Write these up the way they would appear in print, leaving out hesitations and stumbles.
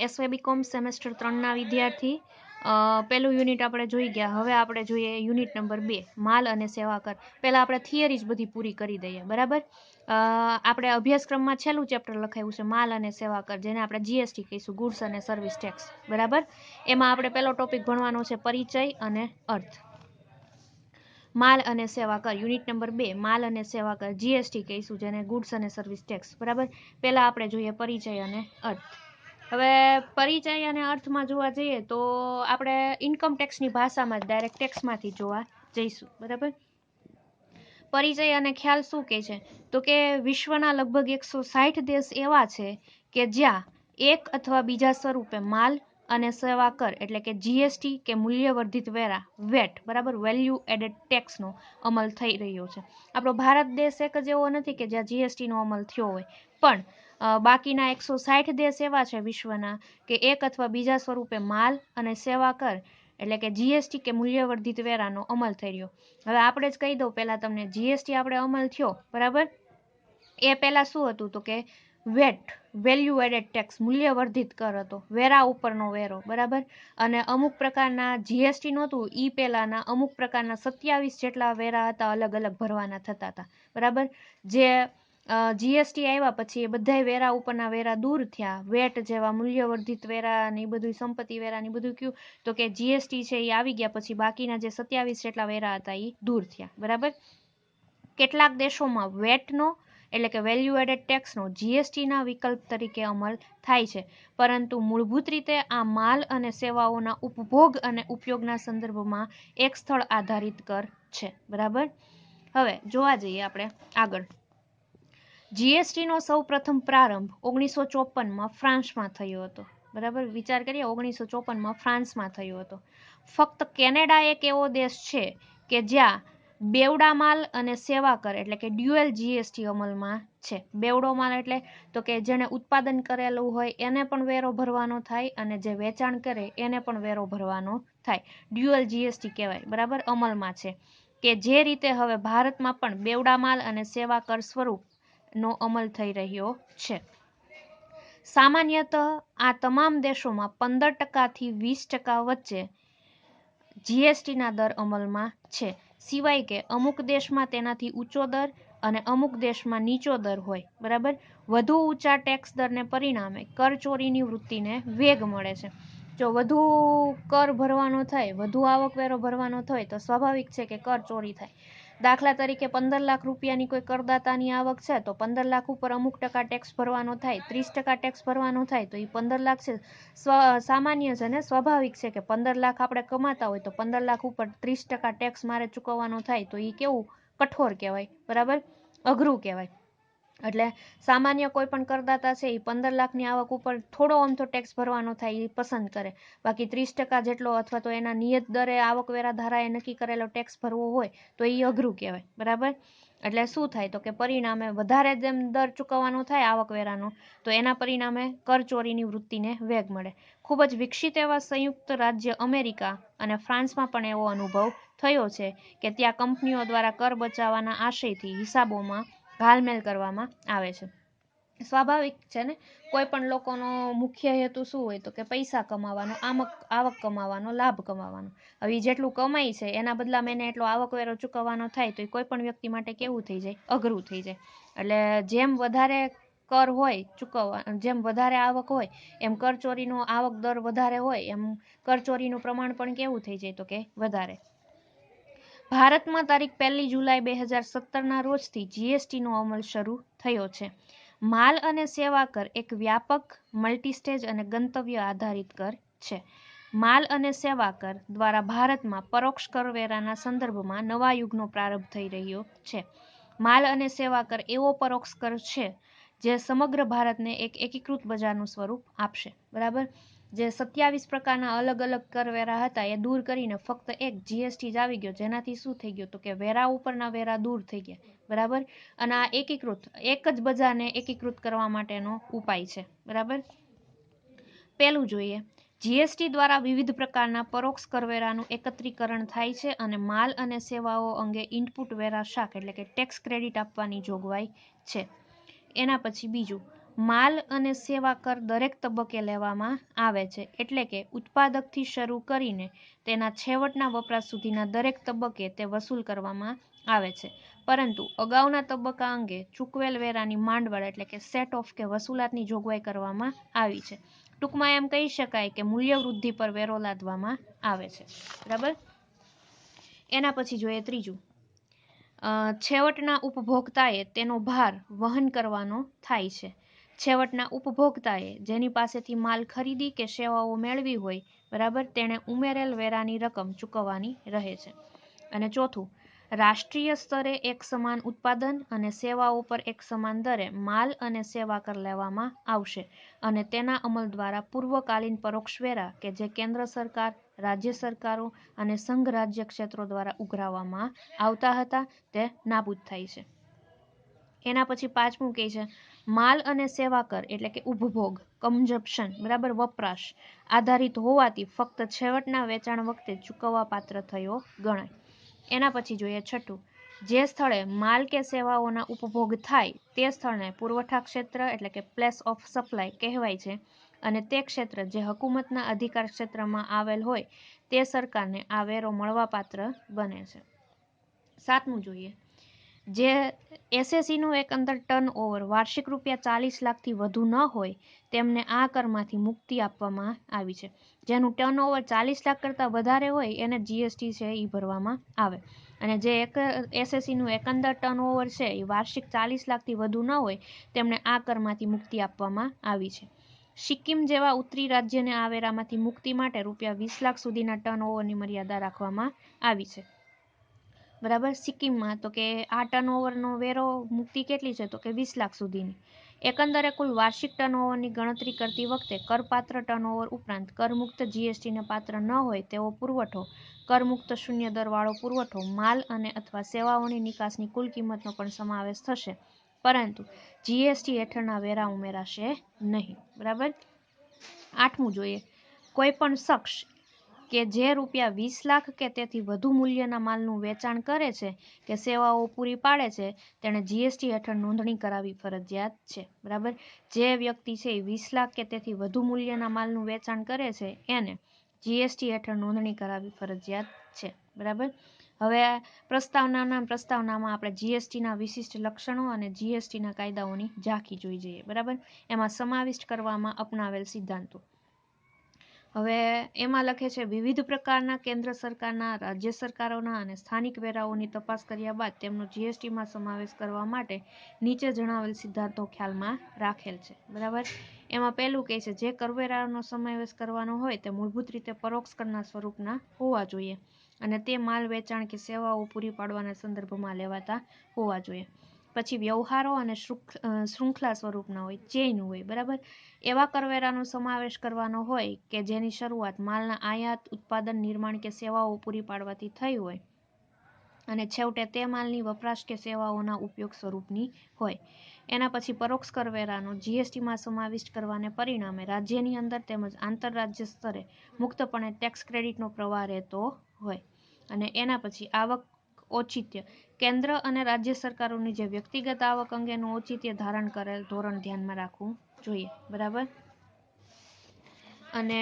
SY BCom semester 3ના વિદ્યાર્થી પહેલું unit આપણે જોઈ ગયા. હવે આપણે જોઈએ યુનિટ નંબર 2 માલ અને સેવા કર. પહેલાં આપણે થિયરી જ બધી પૂરી કરી દઈએ. બરાબર. આપણે અભ્યાસક્રમમાં છેલ્લું ચેપ્ટર લખાયું છે માલ અને સેવા કર, જેને આપણે જીએસટી કહીશું, ગુડ્સ અને સર્વિસ ટેક્સ. બરાબર. એમાં આપણે પહેલો ટોપિક ભણવાનો છે પરિચય અને અર્થ. માલ અને સેવા કર યુનિટ નંબર 2 માલ અને સેવા કર, જીએસટી કહીશું, જેને ગુડ્સ અને સર્વિસ ટેક્સ. બરાબર. પહેલાં આપણે જોઈએ પરિચય અને અર્થ. હવે પરિચય અને અર્થમાં જોવા જઈએ તો આપણે ઇન્કમ ટેક્સની ભાષામાં જ ડાયરેક્ટ ટેક્સમાંથી જોવા જઈશું. બરાબર. પરિચય અને ખ્યાલ શું કહે છે તો કે વિશ્વના લગભગ 160 દેશ એવા છે કે જ્યાં એક અથવા બીજા સ્વરૂપે માલ અને સેવા કર એટલે કે જીએસટી કે મૂલ્યવર્ધિત વેરા વેટ, બરાબર, વેલ્યુ એડેડ ટેક્સનો અમલ થઈ રહ્યો છે. આપણો ભારત દેશ એક જ એવો નથી કે જ્યાં જીએસટીનો અમલ થયો હોય, પણ બાકીના 160 દેશ એવા છે વિશ્વના કે એક અથવા બીજા સ્વરૂપે માલ અને સેવા કર એટલે કે જીએસટી કે મૂલ્યવર્ધિત વેરાનો અમલ થઈ રહ્યો. હવે આપણે જ કહી દઉં પહેલાં તમને, જીએસટી આપણે અમલ થયો, બરાબર, એ પહેલાં શું હતું તો કે વેટ, વેલ્યુ એડેડ ટેક્સ, મૂલ્યવર્ધિત કર હતો, વેરા ઉપરનો વેરો. બરાબર. અને અમુક પ્રકારના જીએસટી નહોતું, એ પહેલાંના અમુક પ્રકારના 27 જેટલા વેરા હતા, અલગ અલગ ભરવાના થતા હતા. બરાબર. જે જીએસટી આવ્યા પછી એ બધાય વેરા ઉપરના વેરા દૂર થયા. વેટ જેવા મૂલ્યવર્ધિત વેરા ને એ બધું, સંપત્તિ વેરા ને બધું કયું તો કે જીએસટી છે એ આવી ગયા પછી બાકીના જે 27 જેટલા વેરા હતા એ દૂર થયા. બરાબર. કેટલાક દેશોમાં વેટનો એટલે કે વેલ્યુ એડેડ ટેક્સનો જીએસટીના વિકલ્પ તરીકે અમલ થાય છે, પરંતુ મૂળભૂત રીતે આ માલ અને સેવાઓના ઉપભોગ અને ઉપયોગના સંદર્ભમાં એક સ્થળ આધારિત કર છે. બરાબર. હવે જોવા જઈએ આપણે આગળ. જીએસટીનો સૌ પ્રથમ પ્રારંભ 1954માં ફ્રાન્સમાં થયો હતો. બરાબર. વિચાર કરીએ, 1954માં ફ્રાન્સમાં થયો હતો. ફક્ત કેનેડા એક એવો દેશ છે કે જ્યાં બેવડા માલ અને સેવા કર એટલે કે ડ્યુઅલ જીએસટી અમલમાં છે. બેવડો માલ એટલે તો કે જેણે ઉત્પાદન કરેલું હોય એને પણ વેરો ભરવાનો થાય અને જે વેચાણ કરે એને પણ વેરો ભરવાનો થાય. ડ્યુઅલ જીએસટી કહેવાય. બરાબર. અમલમાં છે કે જે રીતે હવે ભારતમાં પણ બેવડા માલ અને સેવા કર સ્વરૂપનો અમલ થઈ રહ્યો છે. સામાન્યતઃ આ તમામ દેશોમાં 15% થી 20% વચ્ચે જીએસટીના દર અમલમાં છે, સિવાય કે અમુક દેશમાં તેનાથી ઊંચો દર અને અમુક દેશમાં નીચો દર હોય. બરાબર. વધુ ઊંચા ટેક્સ દરને પરિણામે કરચોરીની વૃત્તિને વેગ મળે છે. જો વધુ કર ભરવાનો થાય, વધુ આવકવેરો ભરવાનો થાય તો સ્વાભાવિક છે કે કર ચોરી થાય. દાખલા તરીકે 15 લાખ રૂપિયાની કોઈ કરદાતાની આવક છે તો 15 લાખ ઉપર અમુક ટકા ટેક્સ ભરવાનો થાય, 30% ટેક્સ ભરવાનો થાય તો એ 15 લાખ છે. સામાન્ય છે ને, સ્વાભાવિક છે કે 15 લાખ આપણે કમાતા હોય તો 15 લાખ ઉપર 30% ટેક્સ મારે ચૂકવવાનો થાય તો એ કેવું કઠોર કહેવાય. બરાબર. અઘરું કહેવાય. એટલે સામાન્ય કોઈ પણ કરદાતા છે એ 15 લાખની આવક ઉપર થોડો અમથો ટેક્સ ભરવાનો થાય એ પસંદ કરે. બાકી 30% જેટલો અથવા તો એના નિયત દરે આવકવેરા ધારાએ નક્કી કરેલો ટેક્સ ભરવો હોય તો એ અઘરું કહેવાય. બરાબર. એટલે શું થાય તો કે પરિણામે વધારે જેમ દર ચૂકવવાનો થાય આવકવેરાનો તો એના પરિણામે કરચોરીની વૃત્તિને વેગ મળે. ખૂબ જ વિકસિત એવા સંયુક્ત રાજ્ય અમેરિકા અને ફ્રાન્સમાં પણ એવો અનુભવ થયો છે કે ત્યાં કંપનીઓ દ્વારા કર બચાવવાના આશયથી હિસાબોમાં ઘાલમેલ કરવામાં આવે છે. સ્વાભાવિક છે ને, કોઈ પણ લોકોનો મુખ્ય હેતુ શું હોય તો કે પૈસા કમાવાનો, આવક કમાવાનો, લાભ કમાવાનો. હવે જેટલું કમાય છે એના બદલામાં એને એટલો આવકવેરો ચૂકવવાનો થાય તો એ કોઈ પણ વ્યક્તિ માટે કેવું થઈ જાય, અઘરું થઈ જાય. એટલે જેમ વધારે કર હોય ચૂકવવા, જેમ વધારે આવક હોય એમ કરચોરીનો આવક દર વધારે હોય એમ કરચોરીનું પ્રમાણ પણ કેવું થઈ જાય તો કે વધારે. ભારતમાં તારીખ 1 જુલાઈ 2017ના રોજથી જીએસટીનો અમલ શરૂ થયો છે. માલ અને સેવા કર એક વ્યાપક, મલ્ટીસ્ટેજ અને ગંતવ્ય આધારિત કર છે. માલ અને સેવા કર દ્વારા ભારતમાં પરોક્ષ કરવેરાના સંદર્ભમાં નવા યુગનો પ્રારંભ થઈ રહ્યો છે. માલ અને સેવા કર એવો પરોક્ષ કર છે જે સમગ્ર ભારતને એક એકીકૃત બજારનું સ્વરૂપ આપશે. બરાબર. જે 27 પ્રકારના અલગ અલગ કરવેરા હતા એ દૂર કરીને ફક્ત એક જીએસટી જ આવી ગયો, જેનાથી શું થઈ ગયું તો કે વેરા ઉપરના વેરા દૂર થઈ ગયા. બરાબર. અને આ એકીકૃત, એક જ બજારને એકીકૃત કરવા માટેનો ઉપાય છે. બરાબર. પહેલું જોઈએ, જીએસટી દ્વારા વિવિધ પ્રકારના પરોક્ષ કરવેરાનું એકત્રીકરણ થાય છે અને માલ અને સેવાઓ અંગે ઇનપુટ વેરા શાખ એટલે કે ટેક્સ ક્રેડિટ આપવાની જોગવાઈ છે. એના પછી બીજું, માલ અને સેવા કર દરેક તબક્કે લેવામાં આવે છે, એટલે કે ઉત્પાદકથી શરૂ કરીને તેના છેવટના વપરાશ સુધીના દરેક તબક્કે તે વસૂલ કરવામાં આવે છે. પરંતુ અગાઉના તબક્કા અંગે ચૂકવેલ વેરાની માંડવળ એટલે કે સેટ ઓફ કે વસૂલાતની જોગવાઈ કરવામાં આવી છે. ટૂંકમાં એમ કહી શકાય કે મૂલ્ય વૃદ્ધિ પર વેરો લાદવામાં આવે છે. બરાબર. એના પછી જોઈએ ત્રીજું, છેવટના ઉપભોક્તાએ તેનો ભાર વહન કરવાનો થાય છે. છેવટના ઉપભોક્તાએ જેની પાસેથી માલ ખરીદી કે સેવાઓ મેળવી હોય, બરાબર, તેણે ઉમેરેલ વેરાની રકમ ચૂકવવાની રહે છે. અને ચોથું, રાષ્ટ્રીય સ્તરે એક સમાન ઉત્પાદન અને સેવાઓ પર એક સમાન દરે માલ અને સેવા કર લેવામાં આવશે અને તેના અમલ દ્વારા પૂર્વકાલીન પરોક્ષ વેરા કે જે કેન્દ્ર સરકાર, રાજ્ય સરકારો અને સંઘ રાજ્ય ક્ષેત્રો દ્વારા ઉઘરાવવામાં આવતા હતા તે નાબૂદ થાય છે. એના પછી પાંચમું કહે છે, માલ અને સેવા કર એટલે કે ઉપભોગ, કન્ઝમ્પશન, બરાબર, વપરાશ આધારિત હોવાથી ફક્ત છેવટના વેચાણ વખતે ચૂકવવા પાત્ર થયો ગણાય. એના પછી જોઈએ છઠ્ઠું, જે સ્થળે માલ કે સેવાઓના ઉપભોગ થાય તે સ્થળને પુરવઠા ક્ષેત્ર એટલે કે પ્લેસ ઓફ સપ્લાય કહેવાય છે અને તે ક્ષેત્ર જે હુકુમતના અધિકાર ક્ષેત્રમાં આવેલ હોય તે સરકારને આ વેરો મળવાપાત્ર બને છે. સાતમું જોઈએ, જે એસએસસીનું એકંદર ટર્નઓવર વાર્ષિક ₹40 લાખથી વધુ ન હોય તેમને આ કરમાંથી મુક્તિ આપવામાં આવી છે. જેનું ટર્નઓવર 40 લાખ કરતાં વધારે હોય એને જીએસટી છે એ ભરવામાં આવે અને જે એસએસસીનું એકંદર ટર્નઓવર છે એ વાર્ષિક 40 લાખથી વધુ ન હોય તેમને આ કરમાંથી મુક્તિ આપવામાં આવી છે. સિક્કિમ જેવા ઉત્તરી રાજ્યને આ વેરામાંથી મુક્તિ માટે ₹20 લાખ સુધીના ટર્નઓવરની મર્યાદા રાખવામાં આવી છે. બરાબર. સિક્કિમમાં તો કે આ ટર્નઓવરનો વેરો મુક્તિ કેટલી છે તો કે 20 લાખ સુધીની. એકંદરે કુલ વાર્ષિક ટર્નઓવરની ગણતરી કરતી વખતે કરપાત્ર ટર્નઓવર ઉપરાંત કરમુક્ત જીએસટીને પાત્ર ન હોય તેવો પુરવઠો, કરમુક્ત શૂન્ય દરવાળો પુરવઠો, માલ અને અથવા સેવાઓની નિકાસની કુલ કિંમતનો પણ સમાવેશ થશે, પરંતુ જીએસટી હેઠળના વેરા ઉમેરાશે નહીં. બરાબર. આઠમું જોઈએ, કોઈ પણ શખ્સ કે જે ₹20 લાખ કે તેથી વધુ મૂલ્યના માલનું વેચાણ કરે છે કે સેવાઓ પૂરી પાડે છે તેણે જીએસટી હેઠળ નોંધણી કરાવવી ફરજિયાત છે. બરાબર. જે વ્યક્તિ છે એ 20 લાખ કે તેથી વધુ મૂલ્યના માલનું વેચાણ કરે છે એને જીએસટી હેઠળ નોંધણી કરાવવી ફરજિયાત છે. બરાબર. હવે પ્રસ્તાવનામાં આપણે જીએસટીના વિશિષ્ટ લક્ષણો અને જીએસટીના કાયદાઓની ઝાંખી જોઈ જઈએ. બરાબર. એમાં સમાવિષ્ટ કરવામાં અપનાવેલ સિદ્ધાંતો. હવે એમાં લખે છે, વિવિધ પ્રકારના કેન્દ્ર સરકારના, રાજ્ય સરકારોના અને સ્થાનિક વેરાઓની તપાસ કર્યા બાદ તેમનો જીએસટીમાં સમાવેશ કરવા માટે નીચે જણાવેલ સિદ્ધાંતો ખ્યાલમાં રાખેલ છે. બરાબર. એમાં પહેલું કહે છે, જે કરવેરાનો સમાવેશ કરવાનો હોય તે મૂળભૂત રીતે પરોક્ષ કરના સ્વરૂપના હોવા જોઈએ અને તે માલ વેચાણ કે સેવાઓ પૂરી પાડવાના સંદર્ભમાં લેવાતા હોવા જોઈએ. પછી વ્યવહારો અને શૃંખલા સ્વરૂપના હોય, ચેઇન હોય. બરાબર. એવા કરવેરાનો સમાવેશ કરવાનો હોય કે જેની શરૂઆત માલના આયાત, ઉત્પાદન, નિર્માણ કે સેવાઓ પૂરી પાડવાથી થઈ હોય અને છેવટે તે માલની વપરાશ કે સેવાઓના ઉપયોગ સ્વરૂપની હોય. એના પછી પરોક્ષ કરવેરાનો જીએસટીમાં સમાવિષ્ટ કરવાને પરિણામે રાજ્યની અંદર તેમજ આંતરરાજ્ય સ્તરે મુક્તપણે ટેક્સ ક્રેડિટનો પ્રવાહ રહેતો હોય. અને એના પછી આવક ઔચિત્ય, કેન્દ્ર અને રાજ્ય સરકારોની જે વ્યક્તિગત આવક અંગેનું ઔચિત્ય ધારણ કરેલ ધોરણ ધ્યાનમાં રાખવું જોઈએ. બરાબર. અને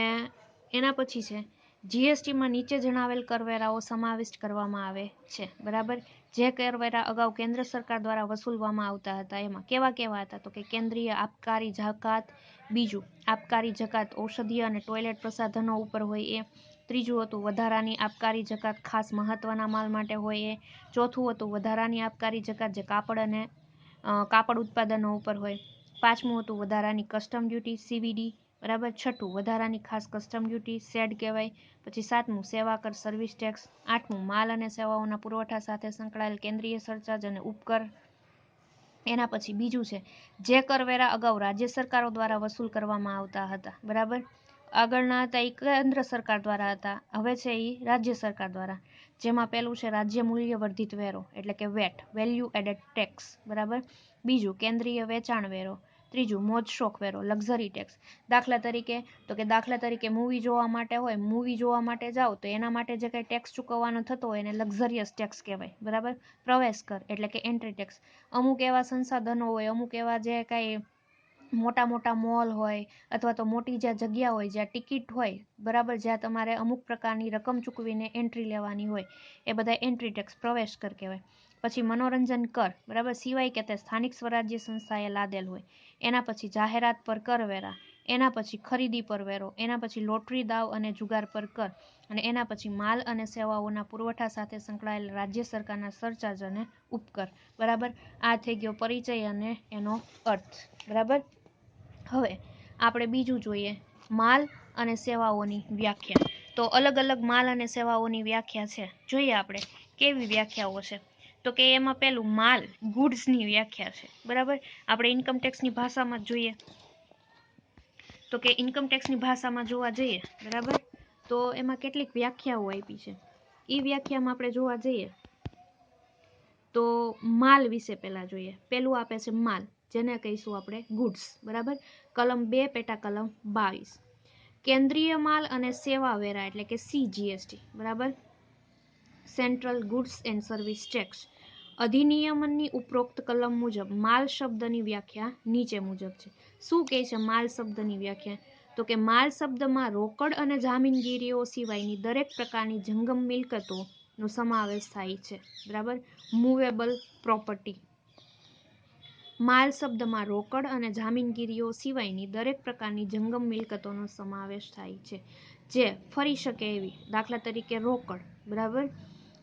એના પછી છે, જીએસટીમાં નીચે જણાવેલ કરવેરાઓ સમાવિષ્ટ કરવામાં આવે છે. બરાબર. જે કરવેરા અગાઉ કેન્દ્ર સરકાર દ્વારા વસૂલવામાં આવતા હતા એમાં કેવા કેવા હતા તો કે કેન્દ્રીય આબકારી જકાત, બીજું આબકારી જકાત ઔષધીય અને ટોયલેટ પ્રસાધનો ઉપર હોય એ, ત્રીજું હતું વધારાની આબકારી જકાત ખાસ મહત્વના માલ માટે હોય એ, ચોથું હતું વધારાની આબકારી જકાત જે કાપડ ઉત્પાદનો ઉપર હોય, પાંચમું હતું વધારાની કસ્ટમ ડ્યુટી સીવીડી. બરાબર. છઠ્ઠું વધારાની ખાસ કસ્ટમ ડ્યુટી સેડ કહેવાય. પછી સાતમું સેવા કર સર્વિસ ટેક્સ. આઠમું માલ અને સેવાઓના પુરવઠા સાથે સંકળાયેલ કેન્દ્રીય સરચાર્જ અને ઉપકર. એના પછી બીજું છે, જે કરવેરા અગાઉ રાજ્ય સરકારો દ્વારા વસૂલ કરવામાં આવતા હતા. બરાબર. આગળના હતા એ કેન્દ્ર સરકાર દ્વારા હતા, હવે છે એ રાજ્ય સરકાર દ્વારા. જેમાં પહેલું છે રાજ્ય મૂલ્ય વર્ધિત વેરો એટલે કે વેટ, વેલ્યુ એડેડ ટેક્સ. બરાબર. બીજું કેન્દ્રીય વેચાણ વેરો. ત્રીજું મોજ શોખ વેરો, લક્ઝરી ટેક્સ. દાખલા તરીકે મૂવી જોવા માટે હોય, મૂવી જોવા માટે જાઓ તો એના માટે જે કંઈ ટેક્સ ચૂકવવાનો થતો હોય એને લક્ઝરિયસ ટેક્સ કહેવાય. બરાબર. પ્રવેશ કર એટલે કે એન્ટ્રી ટેક્સ. અમુક એવા સંસાધનો હોય, અમુક એવા જે કાંઈ મોટા મોટા મોલ હોય અથવા તો મોટી જ્યાં જગ્યા હોય, જ્યાં ટિકિટ હોય, બરાબર, જ્યાં તમારે અમુક પ્રકારની રકમ ચૂકવીને એન્ટ્રી લેવાની હોય, એ બધા એન્ટ્રી ટેક્સ, પ્રવેશ કર કહેવાય. પછી મનોરંજન કર, બરાબર, સિવાય કે તે સ્થાનિક સ્વરાજ્ય સંસ્થાએ લાદેલ હોય. એના પછી જાહેરાત પર કરવેરા, એના પછી ખરીદી પર વેરો, એના પછી લોટરી, દાવ અને જુગાર પર કર, અને એના પછી માલ અને સેવાઓના પુરવઠા સાથે સંકળાયેલ રાજ્ય સરકારના સરચાર્જ અને ઉપકર. બરાબર, આ થઈ ગયો પરિચય અને એનો અર્થ. બરાબર, હવે આપણે બીજું જોઈએ, માલ અને સેવાઓની વ્યાખ્યા. તો અલગ અલગ માલ અને સેવાઓની વ્યાખ્યા છે, જોઈએ આપણે કેવી વ્યાખ્યાઓ છે. તો કે એમાં પેલું માલ, ગુડ્સની વ્યાખ્યા છે. બરાબર, આપણે ઇન્કમટેક્સની ભાષામાં જોઈએ તો કે ઇન્કમટેક્સની ભાષામાં જોવા જઈએ, બરાબર, તો એમાં કેટલીક વ્યાખ્યાઓ આપી છે. એ વ્યાખ્યામાં આપણે જોવા જઈએ તો માલ વિશે પહેલા જોઈએ. પેલું આપે છે માલ, જેને કહીશું આપણે ગુડ્સ. બરાબર, કલમ 2 પેટા કલમ 22, કેન્દ્રીય માલ અને સેવા વેરા એટલે કે CGST. બરાબર, central goods and service tax. અધિનિયમની ઉપરોક્ત કલમ મુજબ માલ શબ્દની વ્યાખ્યા નીચે મુજબ છે. શું કહે છે માલ શબ્દની વ્યાખ્યા? તો કે માલ શબ્દમાં રોકડ અને જામીનગીરીઓ સિવાયની દરેક પ્રકારની જંગમ મિલકતોનો સમાવેશ થાય છે. બરાબર, મૂવેબલ પ્રોપર્ટી. માલ શબ્દમાં રોકડ અને જામીનગીરીઓ સિવાયની દરેક પ્રકારની જંગમ મિલકતોનો સમાવેશ થાય છે, જે ફરી શકે એવી, દાખલા તરીકે રોકડ. બરાબર,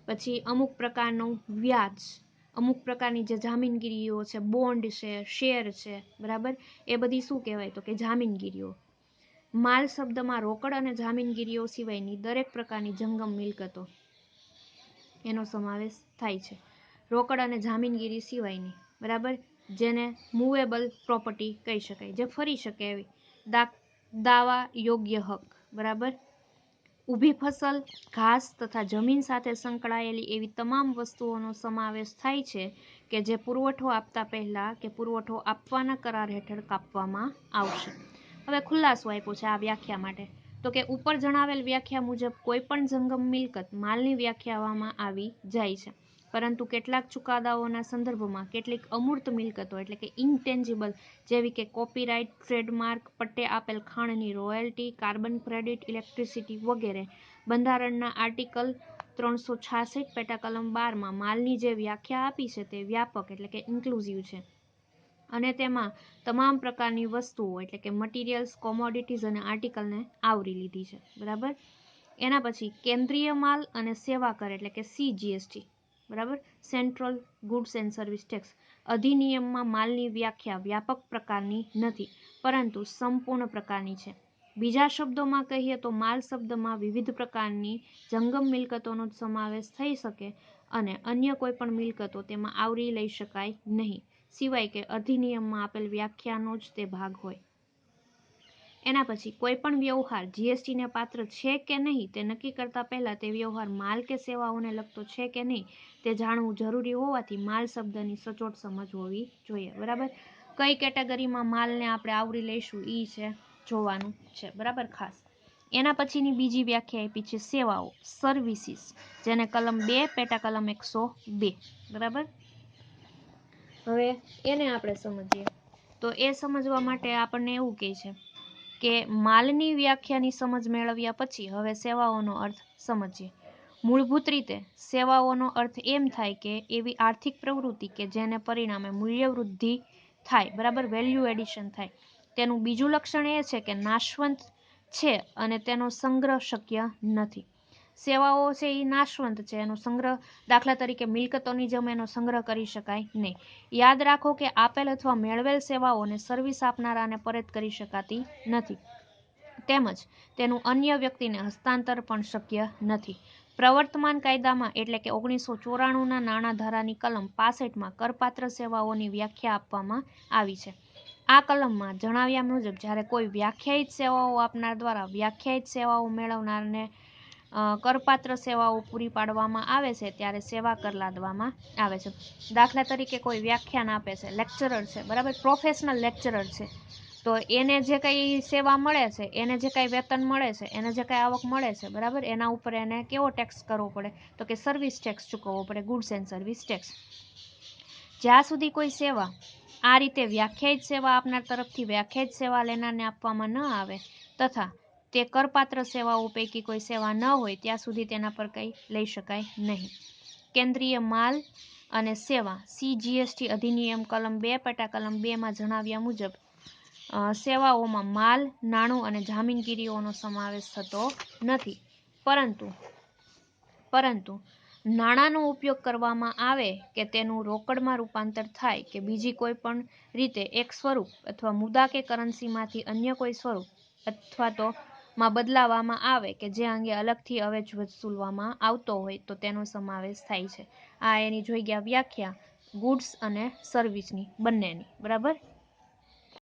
પછી અમુક પ્રકારનું વ્યાજ, અમુક પ્રકારની જે જામીનગીરીઓ છે, બોન્ડ છે, શેર છે. બરાબર, એ બધી શું કહેવાય? તો કે જામીનગીરીઓ. માલ શબ્દમાં રોકડ અને જામીનગીરીઓ સિવાયની દરેક પ્રકારની જંગમ મિલકતો એનો સમાવેશ થાય છે. રોકડ અને જામીનગીરી સિવાયની, બરાબર, જેને મૂવેબલ પ્રોપર્ટી કહી શકાય, જે ફરી શકે એવી, દાવા યોગ્ય હક. બરાબર, ઊભી ફસલ, ઘાસ તથા જમીન સાથે સંકળાયેલી એવી તમામ વસ્તુઓનો સમાવેશ થાય છે કે જે પુરવઠો આપતા પહેલા કે પુરવઠો આપવાના કરાર હેઠળ કાપવામાં આવશે. હવે ખુલાસો આપ્યો છે આ વ્યાખ્યા માટે. તો કે ઉપર જણાવેલ વ્યાખ્યા મુજબ કોઈ પણ જંગમ મિલકત માલની વ્યાખ્યાવામાં આવી જાય છે, પરંતુ કેટલાક ચુકાદાઓના સંદર્ભમાં કેટલીક અમૂર્ત મિલકતો એટલે કે ઇન્ટેન્જિબલ, જેવી કે કોપીરાઇટ, ટ્રેડમાર્ક, પટ્ટે આપેલ ખાણની રોયલ્ટી, કાર્બન ક્રેડિટ, ઇલેક્ટ્રિસિટી વગેરે બંધારણના આર્ટિકલ 366 પેટા કલમ 12માં માલની જે વ્યાખ્યા આપી છે તે વ્યાપક એટલે કે ઇન્ક્લુઝિવ છે, અને તેમાં તમામ પ્રકારની વસ્તુઓ એટલે કે મટીરિયલ્સ, કોમોડિટીઝ અને આર્ટિકલને આવરી લીધી છે. બરાબર, એના પછી કેન્દ્રીય માલ અને સેવા કર એટલે કે CGST. બરાબર, central goods and service tax. અધિનિયમમાં માલની વ્યાખ્યા વ્યાપક પ્રકારની નથી, પરંતુ સંપૂર્ણ પ્રકારની છે. બીજા શબ્દોમાં કહીએ તો માલ શબ્દમાં વિવિધ પ્રકારની જંગમ મિલકતોનો સમાવેશ થઈ શકે અને અન્ય કોઈ પણ મિલકતો તેમાં આવરી લઈ શકાય નહીં, સિવાય કે અધિનિયમમાં આપેલ વ્યાખ્યાનો જ તે ભાગ હોય. એના પછી કોઈ પણ વ્યવહાર GSTને પાત્ર છે કે નહીં તે નક્કી કરતા પહેલા તે વ્યવહાર માલ કે સેવાઓને લગતો છે કે નહીં તે જાણવું જરૂરી હોવાથી માલ શબ્દની સચોટ સમજ હોવી જોઈએ. બરાબર, કઈ કેટેગરીમાં માલને આપણે આવરી લઈશું એ છે જોવાનું છે. બરાબર, ખાસ. એના પછીની બીજી વ્યાખ્યા આપી છે સેવાઓ, સર્વિસીસ, જેને કલમ 2 પેટા કલમ 102. બરાબર, હવે એને આપણે સમજીએ. તો એ સમજવા માટે આપણને એવું કહે છે કે માલની વ્યાખ્યાની સમજ મેળવ્યા પછી હવે સેવાઓનો અર્થ સમજીએ. મૂળભૂત રીતે સેવાઓનો અર્થ એમ થાય કે એવી આર્થિક પ્રવૃત્તિ કે જેને પરિણામે મૂલ્યવૃદ્ધિ થાય, બરાબર, વેલ્યુ એડિશન થાય. તેનું બીજું લક્ષણ એ છે કે નાશવંત છે અને તેનો સંગ્રહ શક્ય નથી. સેવાઓ છે એ નાશવંત છે, એનો સંગ્રહ, દાખલા તરીકે મિલકતોની જેમ એનો સંગ્રહ કરી શકાય નહીં. યાદ રાખો કે આપેલ અથવા મેળવેલ સેવાઓને સર્વિસ આપનારાને પરત કરી શકાતી નથી, તેમજ તેનું અન્ય વ્યક્તિને હસ્તાંતર પણ શક્ય નથી. પ્રવર્તમાન કાયદામાં એટલે કે 1994ના નાણાં ધારાની કલમ 65માં કરપાત્ર સેવાઓની વ્યાખ્યા આપવામાં આવી છે. આ કલમમાં જણાવ્યા મુજબ જ્યારે કોઈ વ્યાખ્યાયિત સેવાઓ આપનાર દ્વારા વ્યાખ્યાયિત સેવાઓ મેળવનારને કરપાત્ર સેવાઓ પૂરી પાડવામાં આવે છે ત્યારે સેવા કર લાદવામાં આવે છે. દાખલા તરીકે કોઈ વ્યાખ્યાન આપે છે, લેક્ચરર છે, બરાબર, પ્રોફેશનલ લેક્ચરર છે, તો એને જે કંઈ સેવા મળે છે, એને જે કાંઈ વેતન મળે છે, એને જે કાંઈ આવક મળે છે, બરાબર, એના ઉપર એને કેવો ટેક્સ કરવો પડે? તો કે સર્વિસ ટેક્સ ચૂકવવો પડે, ગુડ્સ એન્ડ સર્વિસ ટેક્સ. જ્યાં સુધી કોઈ સેવા આ રીતે વ્યાખ્યાયિત સેવા આપનાર તરફથી વ્યાખ્યાયિત સેવા લેનારને આપવામાં ન આવે તથા તે કરપાત્ર સેવાઓ પૈકી કોઈ સેવા ન હોય ત્યાં સુધી તેના પર કંઈ લઈ શકાય નહીં. કેન્દ્રીય માલ અને સેવા CGST અધિનિયમ કલમ 2 પેટા કલમ 2માં જણાવ્યા મુજબ સેવાઓમાં માલ, નાણું અને જામીનગીરીઓનો સમાવેશ થતો નથી. પરંતુ નાણાંનો ઉપયોગ કરવામાં આવે કે તેનું રોકડમાં રૂપાંતર થાય કે બીજી કોઈ પણ રીતે એક સ્વરૂપ અથવા મુદ્રા કે કરન્સીમાંથી અન્ય કોઈ સ્વરૂપ અથવા તો માં બદલાવવામાં આવે કે જે અંગે અલગથી અવેજ વસૂલવામાં આવતો હોય તો તેનો સમાવેશ થાય છે. આ એની જોઈ ગયા વ્યાખ્યા ગુડ્સ અને સર્વિસની બંનેની. બરાબર.